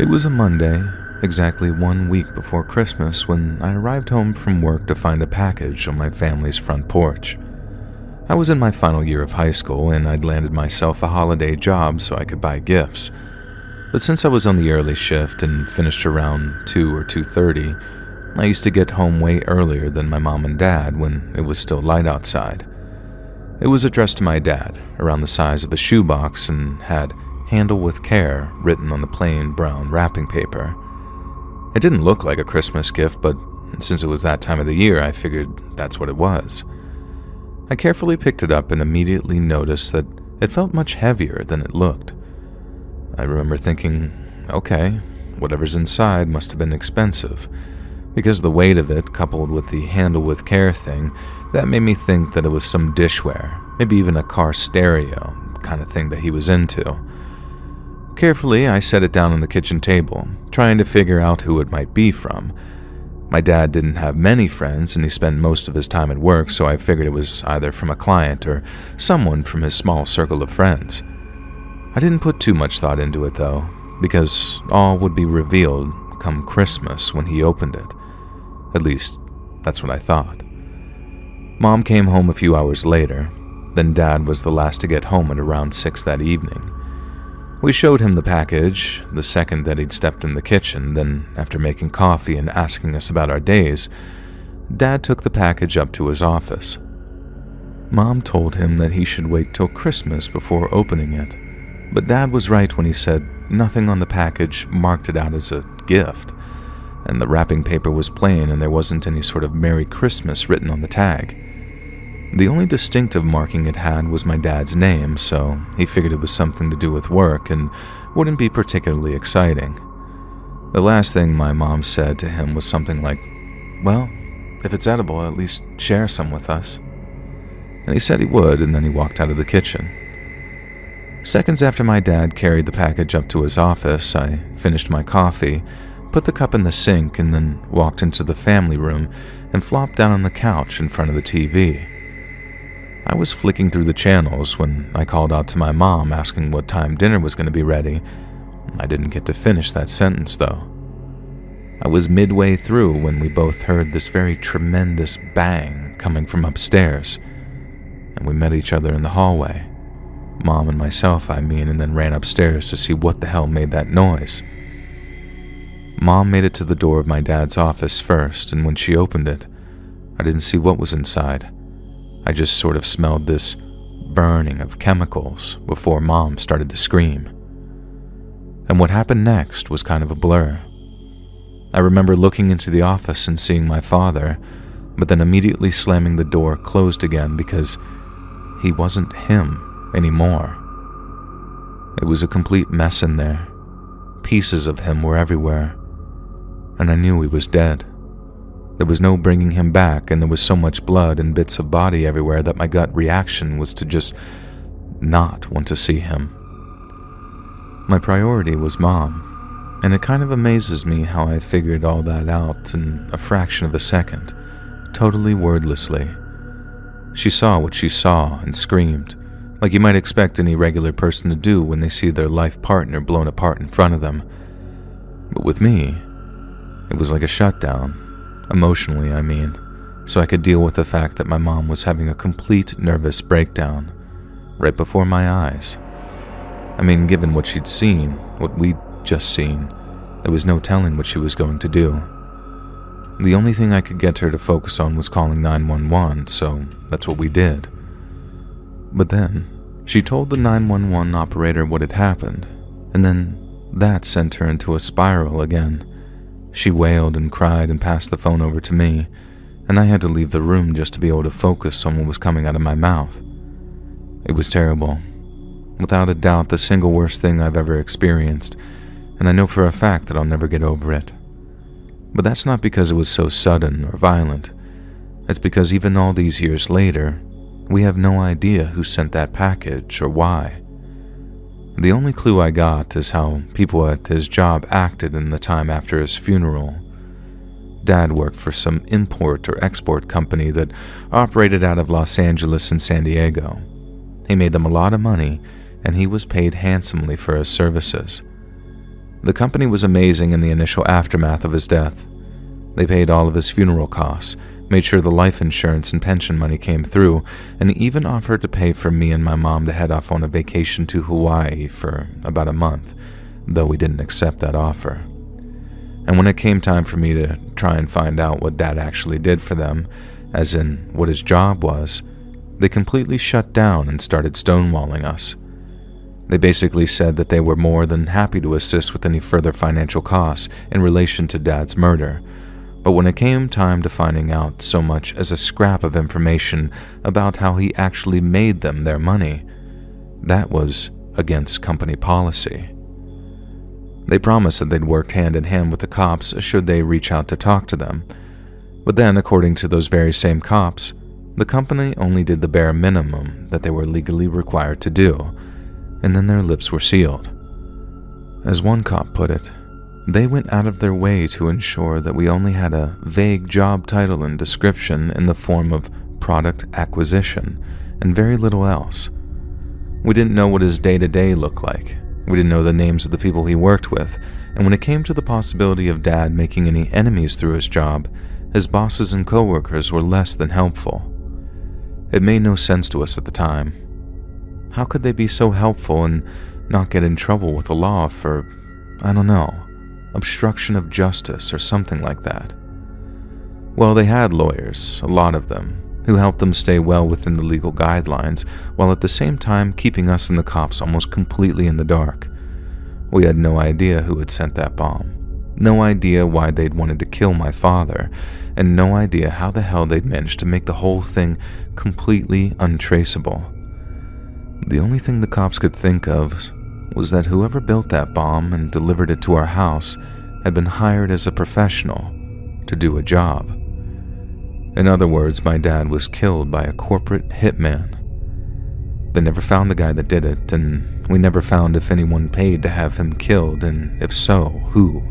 It was a Monday, exactly 1 week before Christmas, when I arrived home from work to find a package on my family's front porch. I was in my final year of high school, and I'd landed myself a holiday job so I could buy gifts. But since I was on the early shift and finished around 2 or 2:30, I used to get home way earlier than my mom and dad when it was still light outside. It was addressed to my dad, around the size of a shoebox, and had "Handle with care" written on the plain brown wrapping paper. It didn't look like a Christmas gift, but since it was that time of the year, I figured that's what it was. I carefully picked it up and immediately noticed that it felt much heavier than it looked. I remember thinking, okay, whatever's inside must have been expensive, because the weight of it, coupled with the "Handle with care" thing, that made me think that it was some dishware, maybe even a car stereo, the kind of thing that he was into. Carefully, I set it down on the kitchen table, trying to figure out who it might be from. My dad didn't have many friends, and he spent most of his time at work, so I figured it was either from a client or someone from his small circle of friends. I didn't put too much thought into it, though, because all would be revealed come Christmas when he opened it. At least, that's what I thought. Mom came home a few hours later, then Dad was the last to get home at around 6 that evening. We showed him the package the second that he'd stepped in the kitchen, then after making coffee and asking us about our days, Dad took the package up to his office. Mom told him that he should wait till Christmas before opening it, but Dad was right when he said nothing on the package marked it out as a gift, and the wrapping paper was plain and there wasn't any sort of "Merry Christmas" written on the tag. The only distinctive marking it had was my dad's name, so he figured it was something to do with work and wouldn't be particularly exciting. The last thing my mom said to him was something like, "Well, if it's edible, at least share some with us." And he said he would, and then he walked out of the kitchen. Seconds after my dad carried the package up to his office, I finished my coffee, put the cup in the sink, and then walked into the family room and flopped down on the couch in front of the TV. I was flicking through the channels when I called out to my mom asking what time dinner was going to be ready. I didn't get to finish that sentence, though. I was midway through when we both heard this very tremendous bang coming from upstairs, and we met each other in the hallway. Mom and myself, I mean, and then ran upstairs to see what the hell made that noise. Mom made it to the door of my dad's office first, and when she opened it, I didn't see what was inside. I just sort of smelled this burning of chemicals before Mom started to scream. And what happened next was kind of a blur. I remember looking into the office and seeing my father, but then immediately slamming the door closed again because he wasn't him anymore. It was a complete mess in there. Pieces of him were everywhere, and I knew he was dead. There was no bringing him back, and there was so much blood and bits of body everywhere that my gut reaction was to just not want to see him. My priority was Mom, and it kind of amazes me how I figured all that out in a fraction of a second, totally wordlessly. She saw what she saw and screamed, like you might expect any regular person to do when they see their life partner blown apart in front of them. But with me, it was like a shutdown. Emotionally, I mean, so I could deal with the fact that my mom was having a complete nervous breakdown right before my eyes. I mean, given what she'd seen, what we'd just seen, there was no telling what she was going to do. The only thing I could get her to focus on was calling 911, so that's what we did. But then, she told the 911 operator what had happened, and then that sent her into a spiral again. She wailed and cried and passed the phone over to me, and I had to leave the room just to be able to focus on what was coming out of my mouth. It was terrible. Without a doubt, the single worst thing I've ever experienced, and I know for a fact that I'll never get over it. But that's not because it was so sudden or violent. It's because even all these years later, we have no idea who sent that package or why. The only clue I got is how people at his job acted in the time after his funeral. Dad worked for some import or export company that operated out of Los Angeles and San Diego. He made them a lot of money, and he was paid handsomely for his services. The company was amazing in the initial aftermath of his death. They paid all of his funeral costs, made sure the life insurance and pension money came through, and even offered to pay for me and my mom to head off on a vacation to Hawaii for about a month, though we didn't accept that offer. And when it came time for me to try and find out what Dad actually did for them, as in what his job was, they completely shut down and started stonewalling us. They basically said that they were more than happy to assist with any further financial costs in relation to Dad's murder, but when it came time to finding out so much as a scrap of information about how he actually made them their money, that was against company policy. They promised that they'd worked hand in hand with the cops should they reach out to talk to them, but then, according to those very same cops, the company only did the bare minimum that they were legally required to do, and then their lips were sealed. As one cop put it, they went out of their way to ensure that we only had a vague job title and description in the form of product acquisition, and very little else. We didn't know what his day-to-day looked like. We didn't know the names of the people he worked with, and when it came to the possibility of Dad making any enemies through his job, his bosses and coworkers were less than helpful. It made no sense to us at the time. How could they be so helpful and not get in trouble with the law for, I don't know, obstruction of justice or something like that? Well, they had lawyers, a lot of them, who helped them stay well within the legal guidelines, while at the same time keeping us and the cops almost completely in the dark. We had no idea who had sent that bomb, no idea why they'd wanted to kill my father, and no idea how the hell they'd managed to make the whole thing completely untraceable. The only thing the cops could think of was that whoever built that bomb and delivered it to our house had been hired as a professional to do a job. In other words, my dad was killed by a corporate hitman. They never found the guy that did it, and we never found if anyone paid to have him killed, and if so, who.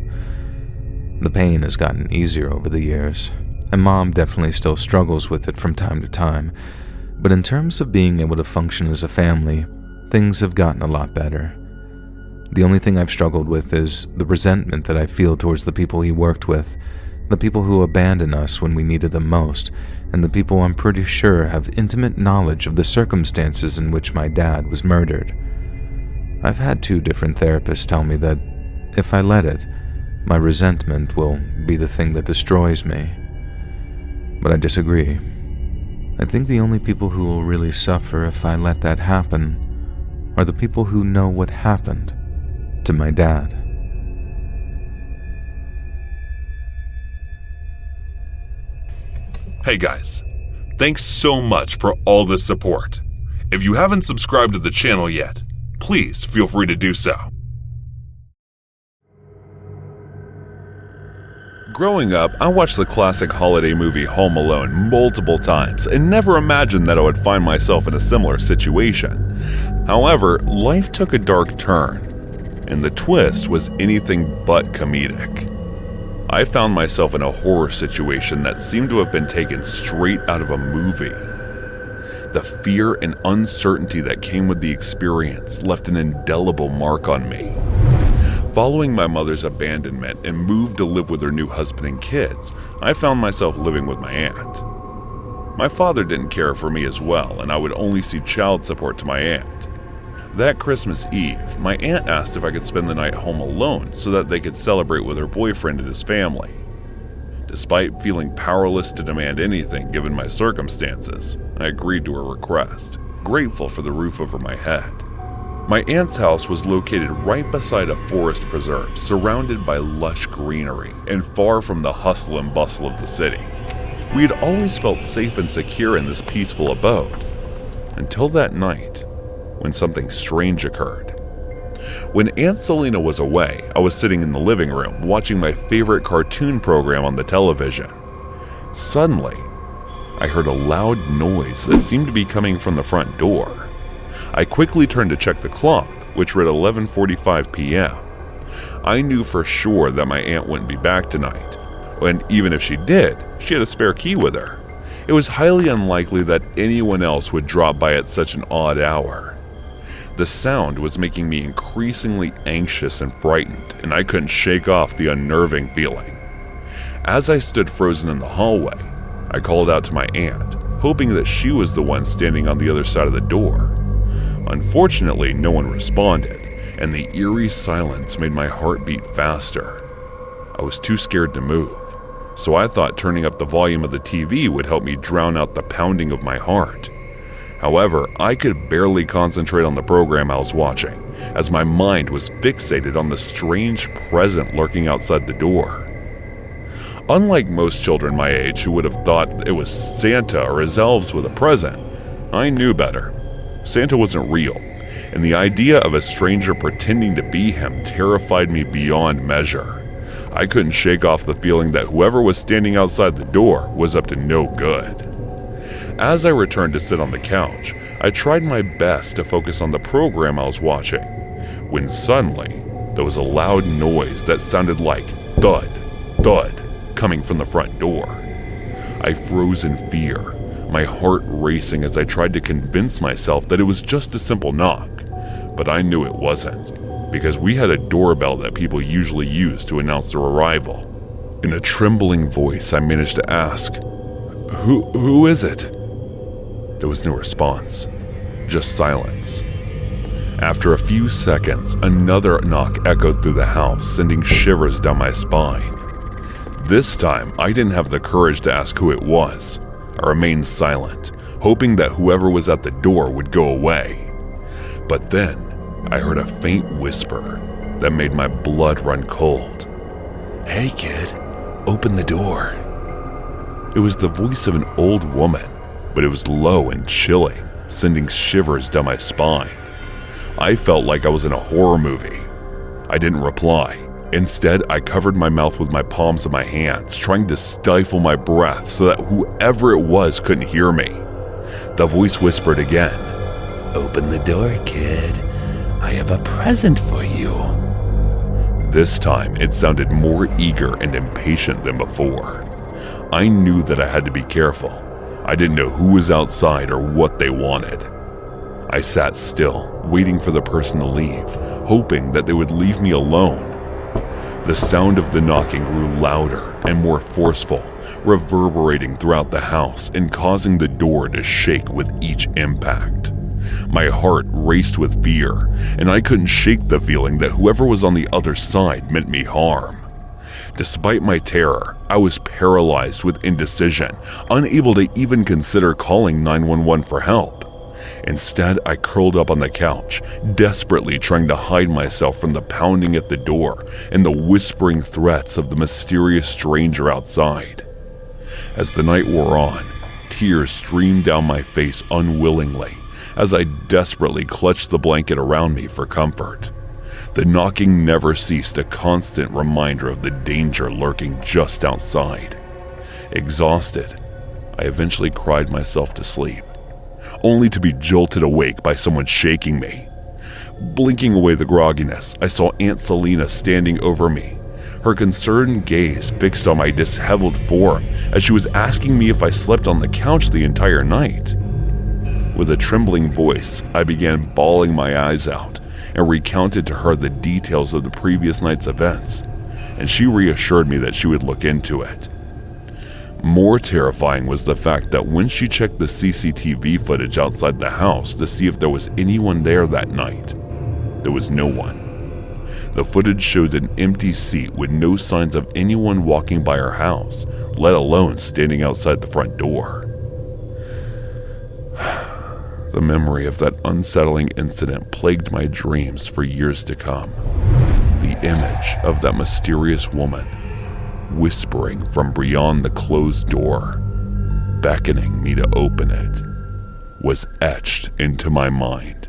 The pain has gotten easier over the years, and Mom definitely still struggles with it from time to time, but in terms of being able to function as a family, things have gotten a lot better. The only thing I've struggled with is the resentment that I feel towards the people he worked with, the people who abandoned us when we needed them most, and the people I'm pretty sure have intimate knowledge of the circumstances in which my dad was murdered. I've had 2 different therapists tell me that, if I let it, my resentment will be the thing that destroys me. But I disagree. I think the only people who will really suffer if I let that happen are the people who know what happened to my dad. Hey guys, thanks so much for all the support. If you haven't subscribed to the channel yet, please feel free to do so. Growing up, I watched the classic holiday movie Home Alone multiple times and never imagined that I would find myself in a similar situation. However, life took a dark turn, and the twist was anything but comedic. I found myself in a horror situation that seemed to have been taken straight out of a movie. The fear and uncertainty that came with the experience left an indelible mark on me. Following my mother's abandonment and move to live with her new husband and kids, I found myself living with my aunt. My father didn't care for me as well, and I would only see child support to my aunt. That Christmas Eve, my aunt asked if I could spend the night home alone so that they could celebrate with her boyfriend and his family. Despite feeling powerless to demand anything given my circumstances, I agreed to her request, grateful for the roof over my head. My aunt's house was located right beside a forest preserve, surrounded by lush greenery and far from the hustle and bustle of the city. We had always felt safe and secure in this peaceful abode, until that night, when something strange occurred. When Aunt Selena was away, I was sitting in the living room watching my favorite cartoon program on the television. Suddenly, I heard a loud noise that seemed to be coming from the front door. I quickly turned to check the clock, which read 11:45 p.m. I knew for sure that my aunt wouldn't be back tonight, and even if she did, she had a spare key with her. It was highly unlikely that anyone else would drop by at such an odd hour. The sound was making me increasingly anxious and frightened, and I couldn't shake off the unnerving feeling. As I stood frozen in the hallway, I called out to my aunt, hoping that she was the one standing on the other side of the door. Unfortunately, no one responded, and the eerie silence made my heart beat faster. I was too scared to move, so I thought turning up the volume of the TV would help me drown out the pounding of my heart. However, I could barely concentrate on the program I was watching, as my mind was fixated on the strange present lurking outside the door. Unlike most children my age who would have thought it was Santa or his elves with a present, I knew better. Santa wasn't real, and the idea of a stranger pretending to be him terrified me beyond measure. I couldn't shake off the feeling that whoever was standing outside the door was up to no good. As I returned to sit on the couch, I tried my best to focus on the program I was watching, when suddenly there was a loud noise that sounded like thud, thud, coming from the front door. I froze in fear, my heart racing as I tried to convince myself that it was just a simple knock, but I knew it wasn't, because we had a doorbell that people usually use to announce their arrival. In a trembling voice, I managed to ask, Who is it?" There was no response, just silence. After a few seconds, another knock echoed through the house, sending shivers down my spine. This time, I didn't have the courage to ask who it was. I remained silent, hoping that whoever was at the door would go away. But then, I heard a faint whisper that made my blood run cold. "Hey kid, open the door." It was the voice of an old woman, but it was low and chilling, sending shivers down my spine. I felt like I was in a horror movie. I didn't reply. Instead, I covered my mouth with my palms of my hands, trying to stifle my breath so that whoever it was couldn't hear me. The voice whispered again, "Open the door, kid. I have a present for you." This time, it sounded more eager and impatient than before. I knew that I had to be careful. I didn't know who was outside or what they wanted. I sat still, waiting for the person to leave, hoping that they would leave me alone. The sound of the knocking grew louder and more forceful, reverberating throughout the house and causing the door to shake with each impact. My heart raced with fear, and I couldn't shake the feeling that whoever was on the other side meant me harm. Despite my terror, I was paralyzed with indecision, unable to even consider calling 911 for help. Instead, I curled up on the couch, desperately trying to hide myself from the pounding at the door and the whispering threats of the mysterious stranger outside. As the night wore on, tears streamed down my face unwillingly as I desperately clutched the blanket around me for comfort. The knocking never ceased, a constant reminder of the danger lurking just outside. Exhausted, I eventually cried myself to sleep, only to be jolted awake by someone shaking me. Blinking away the grogginess, I saw Aunt Selena standing over me, her concerned gaze fixed on my disheveled form as she was asking me if I slept on the couch the entire night. With a trembling voice, I began bawling my eyes out and recounted to her the details of the previous night's events, and she reassured me that she would look into it. More terrifying was the fact that when she checked the CCTV footage outside the house to see if there was anyone there that night, there was no one. The footage showed an empty seat with no signs of anyone walking by her house, let alone standing outside the front door. The memory of that unsettling incident plagued my dreams for years to come. The image of that mysterious woman, whispering from beyond the closed door, beckoning me to open it, was etched into my mind.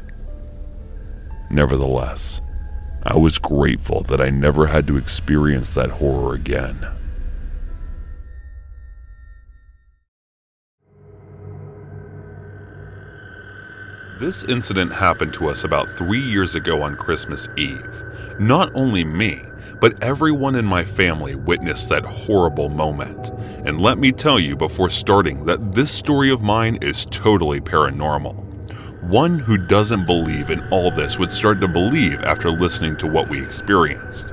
Nevertheless, I was grateful that I never had to experience that horror again. This incident happened to us about 3 years ago on Christmas Eve. Not only me, but everyone in my family witnessed that horrible moment. And let me tell you before starting that this story of mine is totally paranormal. One who doesn't believe in all this would start to believe after listening to what we experienced.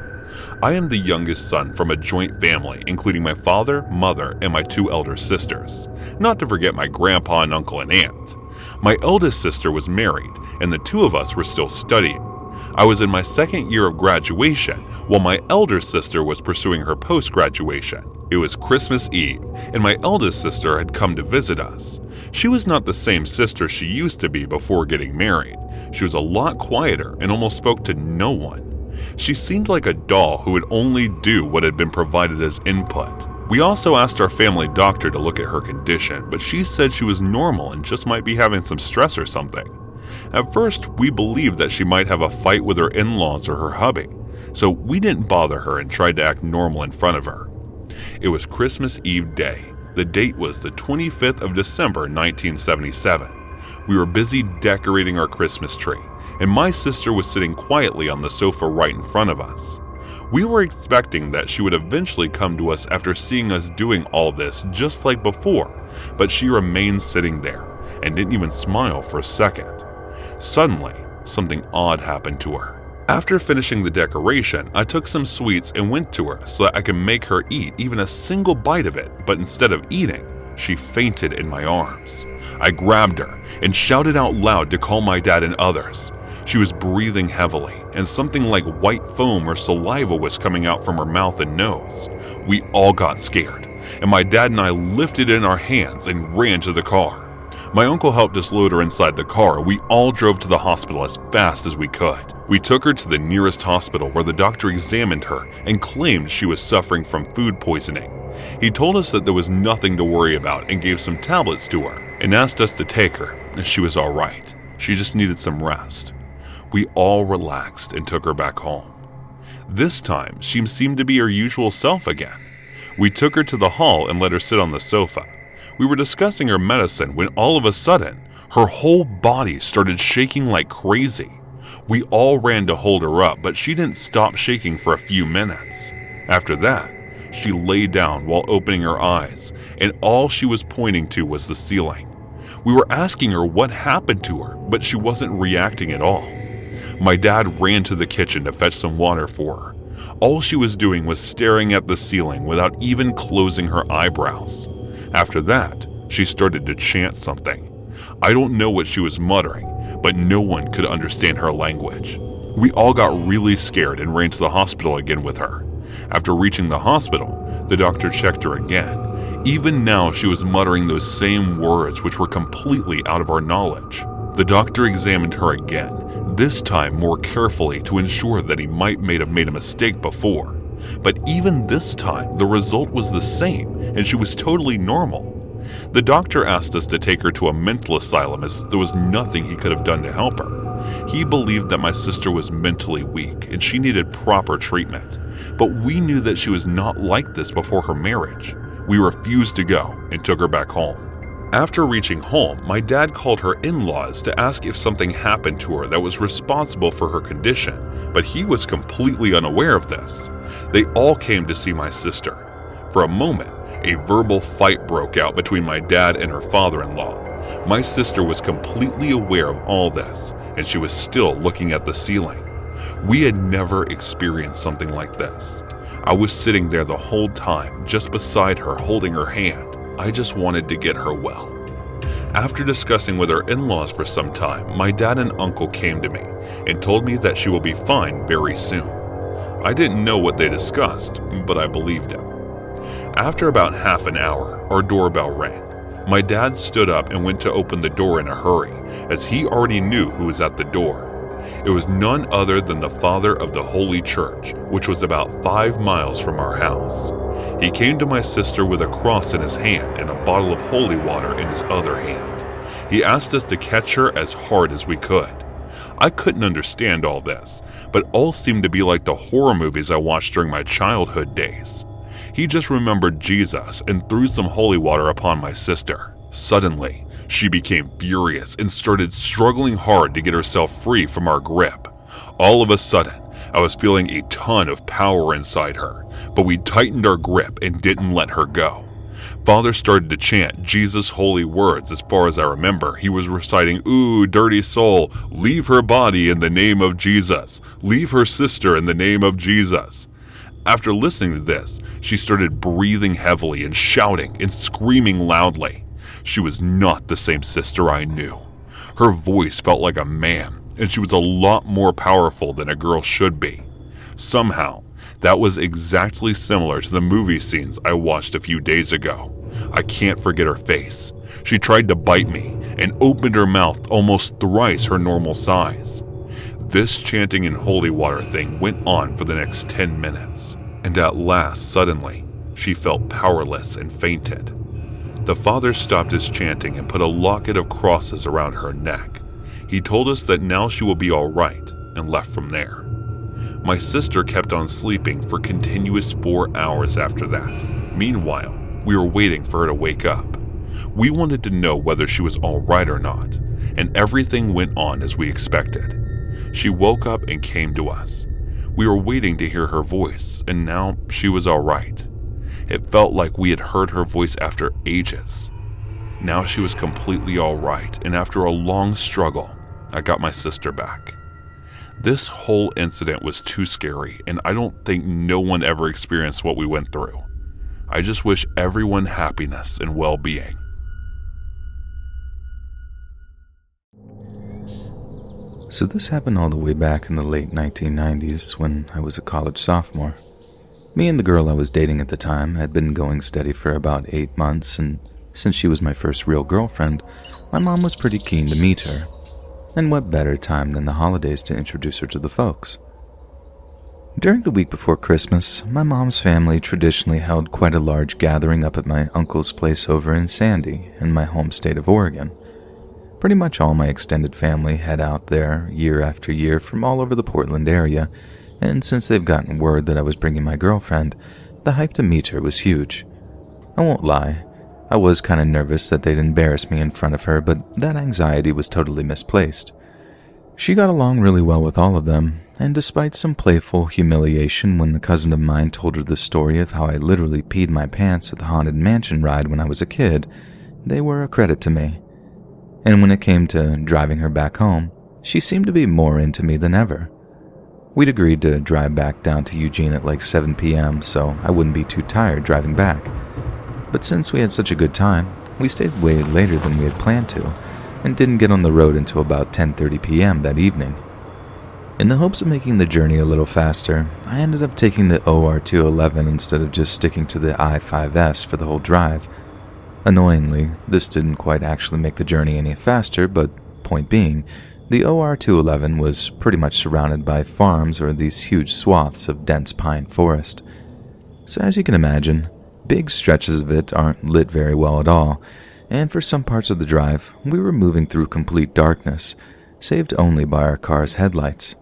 I am the youngest son from a joint family, including my father, mother, and my 2 elder sisters, not to forget my grandpa and uncle and aunt. My eldest sister was married, and the 2 of us were still studying. I was in my 2nd year of graduation, while my elder sister was pursuing her post-graduation. It was Christmas Eve, and my eldest sister had come to visit us. She was not the same sister she used to be before getting married. She was a lot quieter and almost spoke to no one. She seemed like a doll who would only do what had been provided as input. We also asked our family doctor to look at her condition, but she said she was normal and just might be having some stress or something. At first, we believed that she might have a fight with her in-laws or her hubby, so we didn't bother her and tried to act normal in front of her. It was Christmas Eve day. The date was the 25th of December, 1977. We were busy decorating our Christmas tree, and my sister was sitting quietly on the sofa right in front of us. We were expecting that she would eventually come to us after seeing us doing all this just like before, but she remained sitting there and didn't even smile for a second. Suddenly, something odd happened to her. After finishing the decoration, I took some sweets and went to her so that I could make her eat even a single bite of it, but instead of eating, she fainted in my arms. I grabbed her and shouted out loud to call my dad and others. She was breathing heavily, and something like white foam or saliva was coming out from her mouth and nose. We all got scared, and my dad and I lifted in our hands and ran to the car. My uncle helped us load her inside the car. We all drove to the hospital as fast as we could. We took her to the nearest hospital where the doctor examined her and claimed she was suffering from food poisoning. He told us that there was nothing to worry about and gave some tablets to her and asked us to take her, and she was all right. She just needed some rest. We all relaxed and took her back home. This time, she seemed to be her usual self again. We took her to the hall and let her sit on the sofa. We were discussing her medicine when all of a sudden, her whole body started shaking like crazy. We all ran to hold her up, but she didn't stop shaking for a few minutes. After that, she lay down while opening her eyes, and all she was pointing to was the ceiling. We were asking her what happened to her, but she wasn't reacting at all. My dad ran to the kitchen to fetch some water for her. All she was doing was staring at the ceiling without even closing her eyebrows. After that, she started to chant something. I don't know what she was muttering, but no one could understand her language. We all got really scared and ran to the hospital again with her. After reaching the hospital, the doctor checked her again. Even now, she was muttering those same words which were completely out of our knowledge. The doctor examined her again, this time more carefully to ensure that he might have made a mistake before. But even this time, the result was the same, and she was totally normal. The doctor asked us to take her to a mental asylum as there was nothing he could have done to help her. He believed that my sister was mentally weak and she needed proper treatment. But we knew that she was not like this before her marriage. We refused to go and took her back home. After reaching home, my dad called her in-laws to ask if something happened to her that was responsible for her condition, but he was completely unaware of this. They all came to see my sister. For a moment, a verbal fight broke out between my dad and her father-in-law. My sister was completely aware of all this, and she was still looking at the ceiling. We had never experienced something like this. I was sitting there the whole time, just beside her, holding her hand. I just wanted to get her well. After discussing with her in-laws for some time, my dad and uncle came to me and told me that she will be fine very soon. I didn't know what they discussed, but I believed him. After about half an hour, our doorbell rang. My dad stood up and went to open the door in a hurry, as he already knew who was at the door. It was none other than the father of the Holy Church, which was about 5 miles from our house. He came to my sister with a cross in his hand and a bottle of holy water in his other hand. He asked us to catch her as hard as we could. I couldn't understand all this, but all seemed to be like the horror movies I watched during my childhood days. He just remembered Jesus and threw some holy water upon my sister. Suddenly, she became furious and started struggling hard to get herself free from our grip. All of a sudden, I was feeling a ton of power inside her, but we tightened our grip and didn't let her go. Father started to chant Jesus' holy words. As far as I remember, he was reciting, "Ooh, dirty soul, leave her body in the name of Jesus. Leave her sister in the name of Jesus." After listening to this, she started breathing heavily and shouting and screaming loudly. She was not the same sister I knew. Her voice felt like a man, and she was a lot more powerful than a girl should be. Somehow, that was exactly similar to the movie scenes I watched a few days ago. I can't forget her face. She tried to bite me and opened her mouth almost thrice her normal size. This chanting and holy water thing went on for the next 10 minutes, and at last, suddenly, she felt powerless and fainted. The father stopped his chanting and put a locket of crosses around her neck. He told us that now she will be all right and left from there. My sister kept on sleeping for continuous 4 hours after that. Meanwhile, we were waiting for her to wake up. We wanted to know whether she was all right or not, and everything went on as we expected. She woke up and came to us. We were waiting to hear her voice, and now she was all right. It felt like we had heard her voice after ages. Now she was completely all right, and after a long struggle, I got my sister back. This whole incident was too scary, and I don't think no one ever experienced what we went through. I just wish everyone happiness and well-being. So this happened all the way back in the late 1990s when I was a college sophomore. Me and the girl I was dating at the time had been going steady for about 8 months, and since she was my first real girlfriend, my mom was pretty keen to meet her. And what better time than the holidays to introduce her to the folks? During the week before Christmas, my mom's family traditionally held quite a large gathering up at my uncle's place over in Sandy, in my home state of Oregon. Pretty much all my extended family head out there year after year from all over the Portland area, and since they've gotten word that I was bringing my girlfriend, the hype to meet her was huge. I won't lie, I was kind of nervous that they'd embarrass me in front of her, but that anxiety was totally misplaced. She got along really well with all of them, and despite some playful humiliation when a cousin of mine told her the story of how I literally peed my pants at the Haunted Mansion ride when I was a kid, they were a credit to me. And when it came to driving her back home, she seemed to be more into me than ever. We'd agreed to drive back down to Eugene at like 7 p.m. so I wouldn't be too tired driving back. But since we had such a good time, we stayed way later than we had planned to, and didn't get on the road until about 10:30 p.m. that evening. In the hopes of making the journey a little faster, I ended up taking the OR211 instead of just sticking to the I-5S for the whole drive. Annoyingly, this didn't quite actually make the journey any faster, but point being, the OR211 was pretty much surrounded by farms or these huge swaths of dense pine forest. So as you can imagine, big stretches of it aren't lit very well at all, and for some parts of the drive, we were moving through complete darkness, saved only by our car's headlights.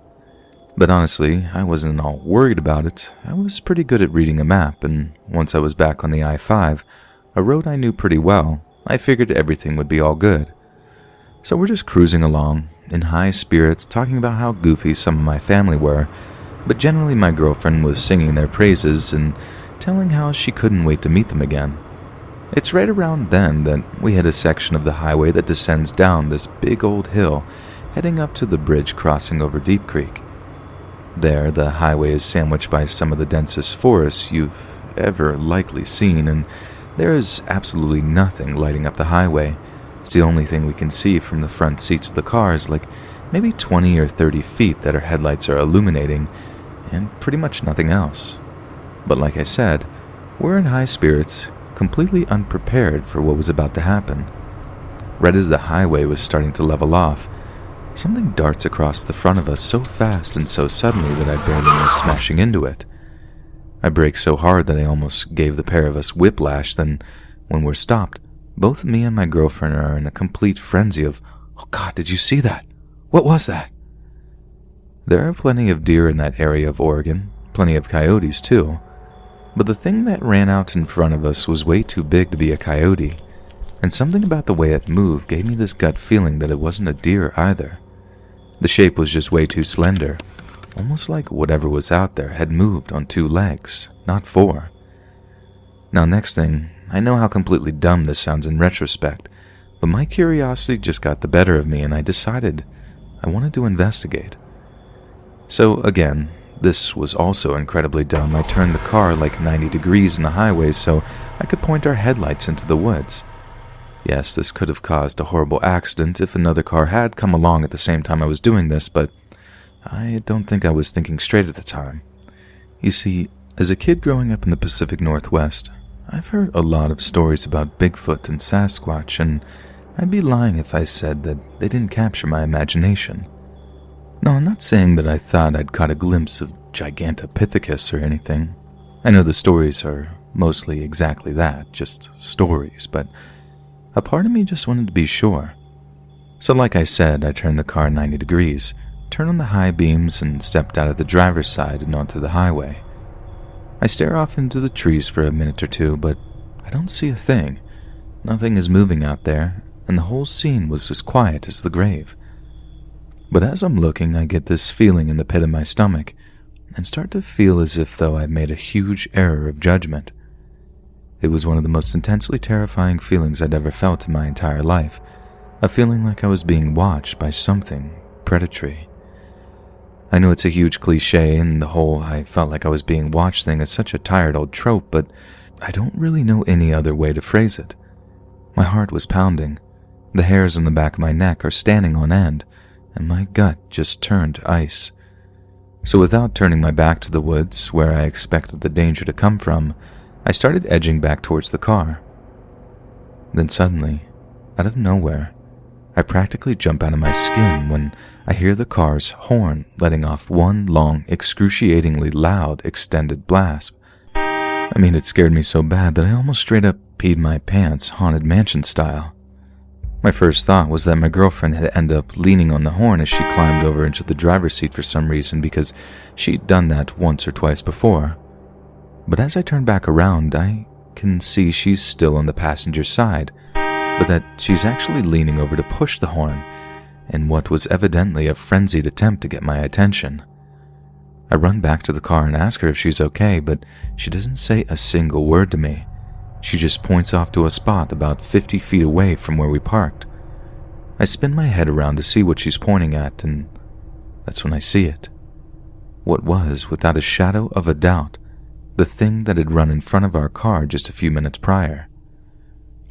But honestly, I wasn't all worried about it. I was pretty good at reading a map, and once I was back on the I-5, a road I knew pretty well, I figured everything would be all good. So we're just cruising along, in high spirits, talking about how goofy some of my family were, but generally my girlfriend was singing their praises and telling how she couldn't wait to meet them again. It's right around then that we hit a section of the highway that descends down this big old hill, heading up to the bridge crossing over Deep Creek. There, the highway is sandwiched by some of the densest forests you've ever likely seen, and there is absolutely nothing lighting up the highway. It's the only thing we can see from the front seats of the cars, like maybe 20 or 30 feet that our headlights are illuminating, and pretty much nothing else. But like I said, we're in high spirits, completely unprepared for what was about to happen. Right as the highway was starting to level off, something darts across the front of us so fast and so suddenly that I barely missed smashing into it. I brake so hard that I almost gave the pair of us whiplash. Then, when we're stopped, both me and my girlfriend are in a complete frenzy of, "Oh God, did you see that? What was that?" There are plenty of deer in that area of Oregon, plenty of coyotes too. But the thing that ran out in front of us was way too big to be a coyote, and something about the way it moved gave me this gut feeling that it wasn't a deer either. The shape was just way too slender, almost like whatever was out there had moved on 2 legs, not 4. Now next thing, I know how completely dumb this sounds in retrospect, but my curiosity just got the better of me and I decided I wanted to investigate. So again, this was also incredibly dumb. I turned the car like 90 degrees in the highway so I could point our headlights into the woods. Yes, this could have caused a horrible accident if another car had come along at the same time I was doing this, but I don't think I was thinking straight at the time. You see, as a kid growing up in the Pacific Northwest, I've heard a lot of stories about Bigfoot and Sasquatch, and I'd be lying if I said that they didn't capture my imagination. No, I'm not saying that I thought I'd caught a glimpse of Gigantopithecus or anything. I know the stories are mostly exactly that, just stories, but a part of me just wanted to be sure. So like I said, I turned the car 90 degrees, turned on the high beams, and stepped out of the driver's side and onto the highway. I stare off into the trees for a minute or two, but I don't see a thing. Nothing is moving out there, and the whole scene was as quiet as the grave. But as I'm looking, I get this feeling in the pit of my stomach, and start to feel as if though I've made a huge error of judgment. It was one of the most intensely terrifying feelings I'd ever felt in my entire life, a feeling like I was being watched by something predatory. I know it's a huge cliche, and the whole I felt like I was being watched thing is such a tired old trope, but I don't really know any other way to phrase it. My heart was pounding, the hairs on the back of my neck are standing on end, and my gut just turned to ice. So without turning my back to the woods, where I expected the danger to come from, I started edging back towards the car. Then suddenly, out of nowhere, I practically jump out of my skin when I hear the car's horn letting off one long, excruciatingly loud, extended blast. I mean, it scared me so bad that I almost straight up peed my pants, Haunted Mansion style. My first thought was that my girlfriend had ended up leaning on the horn as she climbed over into the driver's seat for some reason, because she'd done that once or twice before. But as I turn back around, I can see she's still on the passenger side, but that she's actually leaning over to push the horn in what was evidently a frenzied attempt to get my attention. I run back to the car and ask her if she's okay, but she doesn't say a single word to me. She just points off to a spot about 50 feet away from where we parked. I spin my head around to see what she's pointing at, and that's when I see it. What was, without a shadow of a doubt, the thing that had run in front of our car just a few minutes prior.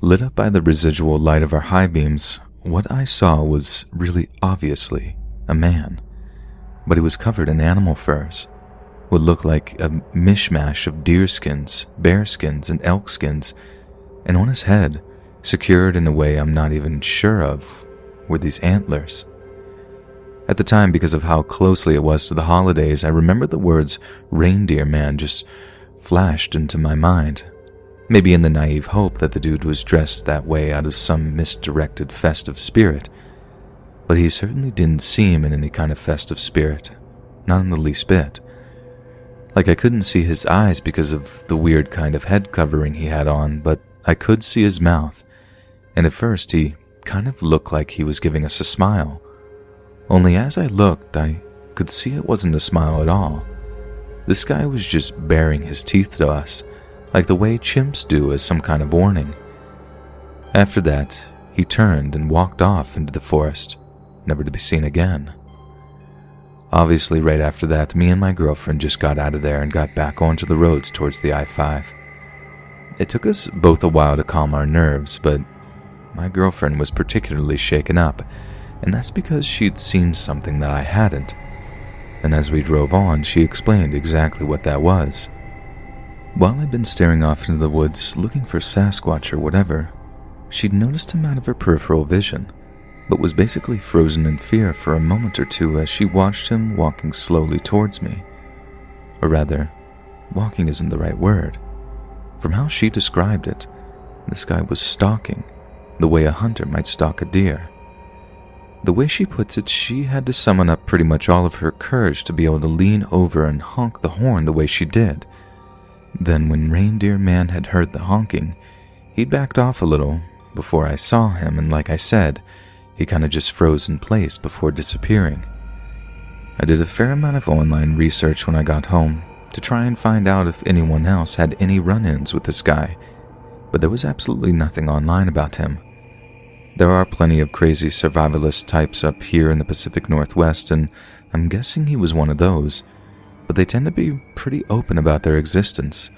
Lit up by the residual light of our high beams, what I saw was really obviously a man, but he was covered in animal furs, what looked like a mishmash of deer skins, bear skins, and elk skins, and on his head, secured in a way I'm not even sure of, were these antlers. At the time, because of how closely it was to the holidays, I remember the words "reindeer man" just flashed into my mind. Maybe in the naive hope that the dude was dressed that way out of some misdirected festive spirit. But he certainly didn't seem in any kind of festive spirit, not in the least bit. Like I couldn't see his eyes because of the weird kind of head covering he had on, but I could see his mouth, and at first he kind of looked like he was giving us a smile. Only as I looked, I could see it wasn't a smile at all. This guy was just baring his teeth to us, like the way chimps do as some kind of warning. After that, he turned and walked off into the forest, never to be seen again. Obviously, right after that, me and my girlfriend just got out of there and got back onto the roads towards the I-5. It took us both a while to calm our nerves, but my girlfriend was particularly shaken up, and that's because she'd seen something that I hadn't. And as we drove on, she explained exactly what that was. While I'd been staring off into the woods, looking for Sasquatch or whatever, she'd noticed him out of her peripheral vision, but was basically frozen in fear for a moment or two as she watched him walking slowly towards me. Or rather, walking isn't the right word. From how she described it, this guy was stalking, the way a hunter might stalk a deer. The way she puts it, she had to summon up pretty much all of her courage to be able to lean over and honk the horn the way she did. Then when Reindeer Man had heard the honking, he backed off a little before I saw him, and like I said, he kind of just froze in place before disappearing. I did a fair amount of online research when I got home to try and find out if anyone else had any run-ins with this guy, but there was absolutely nothing online about him. There are plenty of crazy survivalist types up here in the Pacific Northwest, and I'm guessing he was one of those, but they tend to be pretty open about their existence,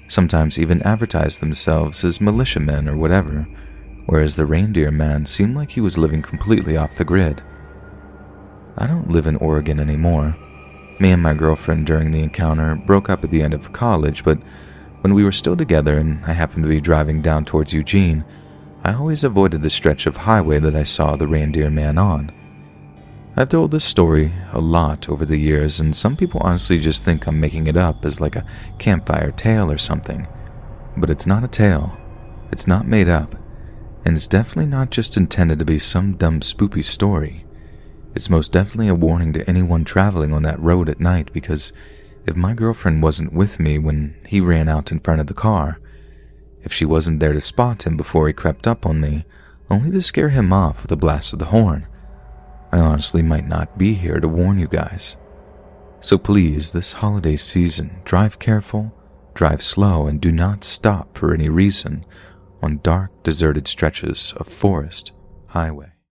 sometimes even advertise themselves as militiamen or whatever, whereas the reindeer man seemed like he was living completely off the grid. I don't live in Oregon anymore. Me and my girlfriend during the encounter broke up at the end of college, but when we were still together and I happened to be driving down towards Eugene, I always avoided the stretch of highway that I saw the reindeer man on. I've told this story a lot over the years, and some people honestly just think I'm making it up as like a campfire tale or something. But it's not a tale, it's not made up, and it's definitely not just intended to be some dumb spoopy story. It's most definitely a warning to anyone traveling on that road at night, because if my girlfriend wasn't with me when he ran out in front of the car, if she wasn't there to spot him before he crept up on me, only to scare him off with a blast of the horn, I honestly might not be here to warn you guys. So please, this holiday season, drive careful, drive slow, and do not stop for any reason on dark, deserted stretches of forest highway.